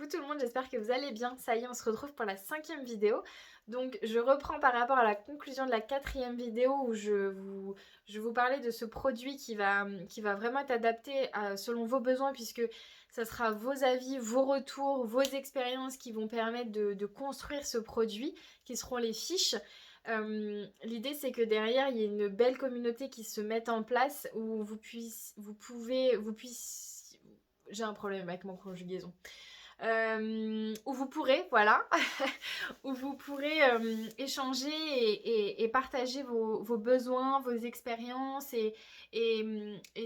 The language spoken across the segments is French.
Coucou tout le monde, j'espère que vous allez bien. Ça y est, on se retrouve pour la 5e vidéo. Donc je reprends par rapport à la conclusion de la 4e vidéo où je vous parlais de ce produit qui va vraiment être adapté selon vos besoins, puisque ça sera vos avis, vos retours, vos expériences qui vont permettre de construire ce produit, qui seront les fiches. L'idée c'est que derrière il y ait une belle communauté qui se mette en place où j'ai un problème avec mon conjugaison. Où vous pourrez, voilà, où vous pourrez échanger et partager vos besoins, vos expériences et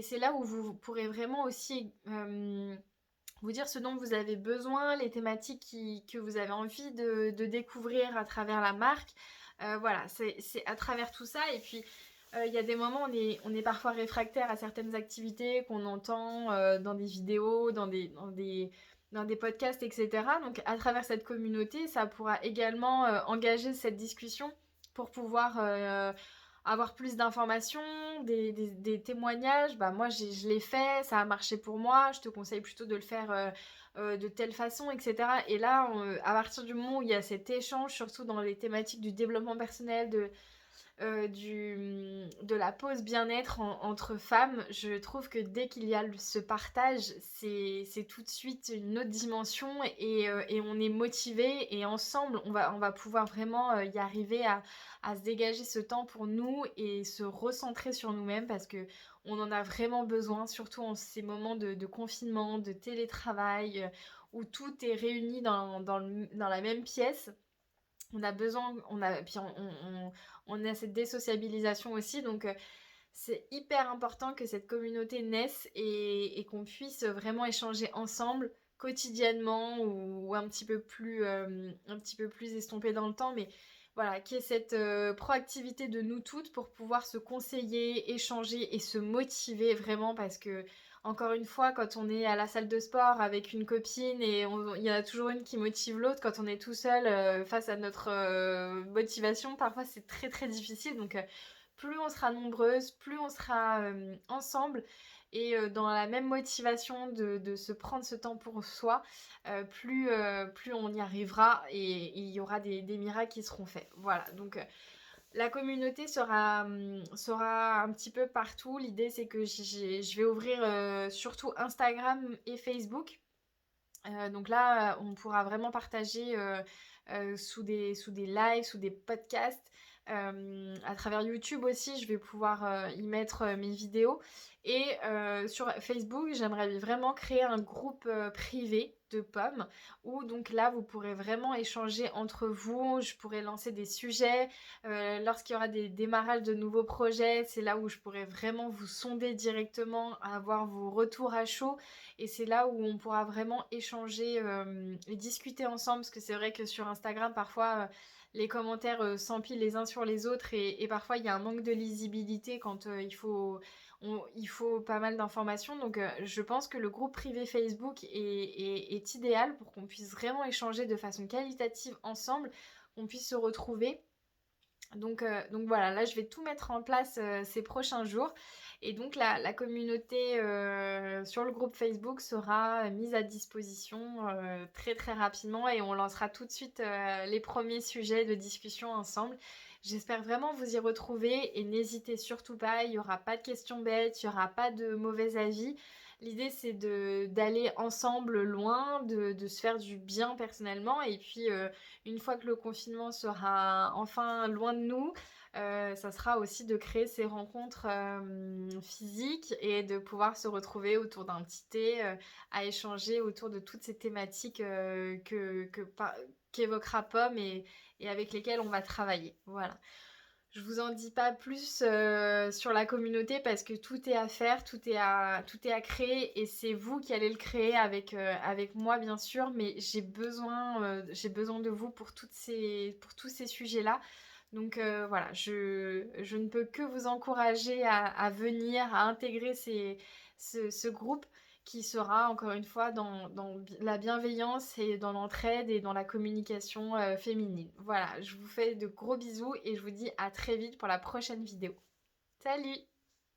c'est là où vous pourrez vraiment aussi vous dire ce dont vous avez besoin, les thématiques que vous avez envie de découvrir à travers la marque. Voilà, c'est à travers tout ça. Et puis, il y a des moments où on est parfois réfractaire à certaines activités qu'on entend dans des vidéos, dans des podcasts, etc. Donc, à travers cette communauté, ça pourra également engager cette discussion pour pouvoir avoir plus d'informations, des témoignages. Bah, moi, je l'ai fait, ça a marché pour moi, je te conseille plutôt de le faire de telle façon, etc. Et là, à partir du moment où il y a cet échange, surtout dans les thématiques du développement personnel, de la pause bien-être entre femmes, je trouve que dès qu'il y a ce partage, c'est tout de suite une autre dimension et on est motivé et ensemble on va pouvoir vraiment y arriver à se dégager ce temps pour nous et se recentrer sur nous-mêmes parce que on en a vraiment besoin, surtout en ces moments de confinement, de télétravail, où tout est réuni dans la même pièce. On a besoin, puis on a cette désociabilisation aussi, donc c'est hyper important que cette communauté naisse et qu'on puisse vraiment échanger ensemble quotidiennement ou un petit peu plus estompé dans le temps, mais voilà, qu'il y ait cette proactivité de nous toutes pour pouvoir se conseiller, échanger et se motiver vraiment parce que encore une fois, quand on est à la salle de sport avec une copine et il y en a toujours une qui motive l'autre, quand on est tout seul face à notre motivation, parfois c'est très très difficile. Donc plus on sera nombreuses, plus on sera ensemble et dans la même motivation de se prendre ce temps pour soi, plus on y arrivera et il y aura des miracles qui seront faits. Voilà, donc la communauté sera un petit peu partout. L'idée c'est que je vais ouvrir surtout Instagram et Facebook. Donc là, on pourra vraiment partager sous des lives, sous des podcasts. À travers YouTube aussi, je vais pouvoir y mettre mes vidéos. Et sur Facebook, j'aimerais vraiment créer un groupe privé de pommes où donc là, vous pourrez vraiment échanger entre vous. Je pourrais lancer des sujets. Lorsqu'il y aura des démarrages de nouveaux projets, c'est là où je pourrais vraiment vous sonder directement, avoir vos retours à chaud. Et c'est là où on pourra vraiment échanger et discuter ensemble, parce que c'est vrai que sur Instagram, parfois, les commentaires s'empilent les uns sur les autres et parfois, il y a un manque de lisibilité quand il faut pas mal d'informations. Donc, je pense que le groupe privé Facebook est idéal pour qu'on puisse vraiment échanger de façon qualitative ensemble, qu'on puisse se retrouver. Donc voilà, là je vais tout mettre en place ces prochains jours et donc la communauté sur le groupe Facebook sera mise à disposition très très rapidement et on lancera tout de suite les premiers sujets de discussion ensemble. J'espère vraiment vous y retrouver et n'hésitez surtout pas, il n'y aura pas de questions bêtes, il n'y aura pas de mauvais avis. L'idée c'est d'aller ensemble loin, de se faire du bien personnellement et puis une fois que le confinement sera enfin loin de nous, ça sera aussi de créer ces rencontres physiques et de pouvoir se retrouver autour d'un petit thé, à échanger autour de toutes ces thématiques qu'évoquera Pomme et avec lesquelles on va travailler. Voilà. Je vous en dis pas plus sur la communauté parce que tout est à faire, tout est à créer et c'est vous qui allez le créer avec moi bien sûr, mais j'ai besoin de vous pour pour tous ces sujets-là. Donc voilà, je ne peux que vous encourager à venir, à intégrer ce groupe qui sera encore une fois dans la bienveillance et dans l'entraide et dans la communication féminine. Voilà, je vous fais de gros bisous et je vous dis à très vite pour la prochaine vidéo. Salut!